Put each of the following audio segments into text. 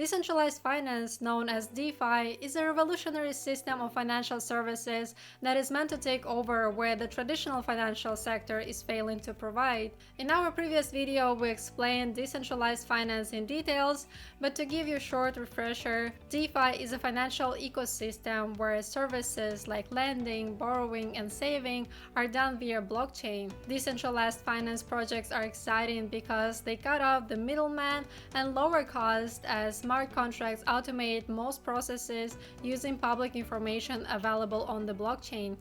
Decentralized finance, known as DeFi, is a revolutionary system of financial services that is meant to take over where the traditional financial sector is failing to provide. In our previous video, we explained decentralized finance in details, but to give you a short refresher, DeFi is a financial ecosystem where services like lending, borrowing, and saving are done via blockchain. Decentralized finance projects are exciting because they cut off the middleman and lower cost as smart contracts automate most processes using public information available on the blockchain.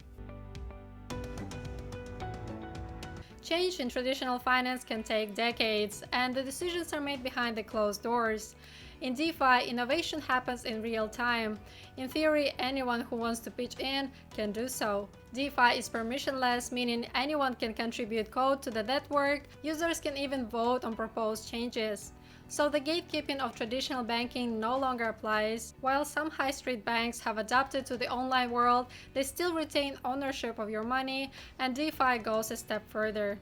Change in traditional finance can take decades, and the decisions are made behind the closed doors. In DeFi, innovation happens in real time. In theory, anyone who wants to pitch in can do so. DeFi is permissionless, meaning anyone can contribute code to the network. Users can even vote on proposed changes. So the gatekeeping of traditional banking no longer applies. While some high street banks have adapted to the online world, they still retain ownership of your money, and DeFi goes a step further.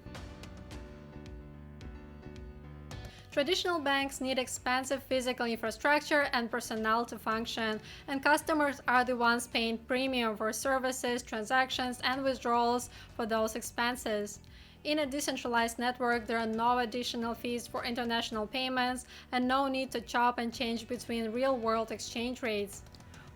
Traditional banks need expensive physical infrastructure and personnel to function, and customers are the ones paying premium for services, transactions, and withdrawals for those expenses. In a decentralized network, there are no additional fees for international payments and no need to chop and change between real-world exchange rates.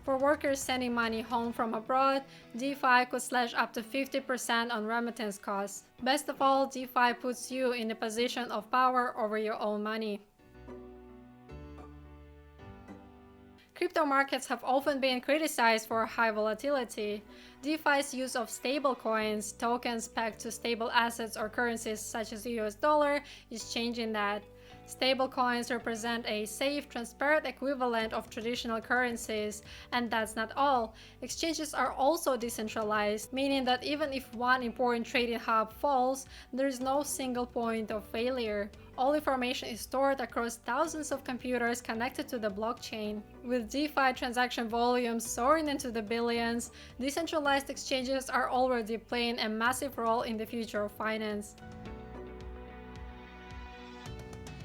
For workers sending money home from abroad, DeFi could slash up to 50% on remittance costs. Best of all, DeFi puts you in a position of power over your own money. Crypto markets have often been criticized for high volatility. DeFi's use of stablecoins, tokens pegged to stable assets or currencies such as the US dollar, is changing that. Stablecoins represent a safe, transparent equivalent of traditional currencies, and that's not all. Exchanges are also decentralized, meaning that even if one important trading hub falls, there is no single point of failure. All information is stored across thousands of computers connected to the blockchain. With DeFi transaction volumes soaring into the billions, decentralized exchanges are already playing a massive role in the future of finance.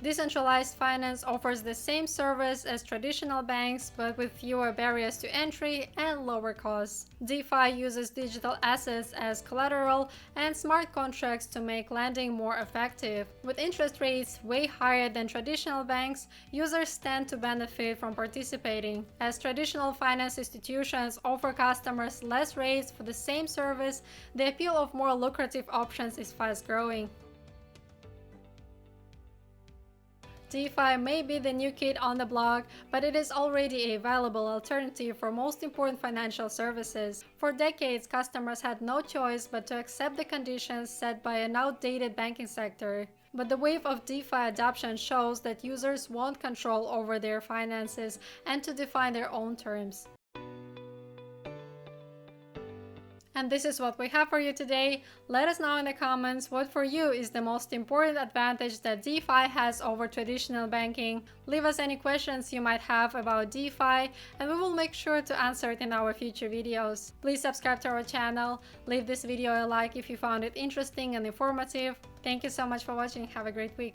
Decentralized finance offers the same service as traditional banks, but with fewer barriers to entry and lower costs. DeFi uses digital assets as collateral and smart contracts to make lending more effective. With interest rates way higher than traditional banks, users stand to benefit from participating. As traditional finance institutions offer customers less rates for the same service, the appeal of more lucrative options is fast growing. DeFi may be the new kid on the block, but it is already a valuable alternative for most important financial services. For decades, customers had no choice but to accept the conditions set by an outdated banking sector. But the wave of DeFi adoption shows that users want control over their finances and to define their own terms. And this is what we have for you today. Let us know in the comments what for you is the most important advantage that DeFi has over traditional banking. Leave us any questions you might have about DeFi, and we will make sure to answer it in our future videos. Please subscribe to our channel, leave this video a like if you found it interesting and informative. Thank you so much for watching. Have a great week.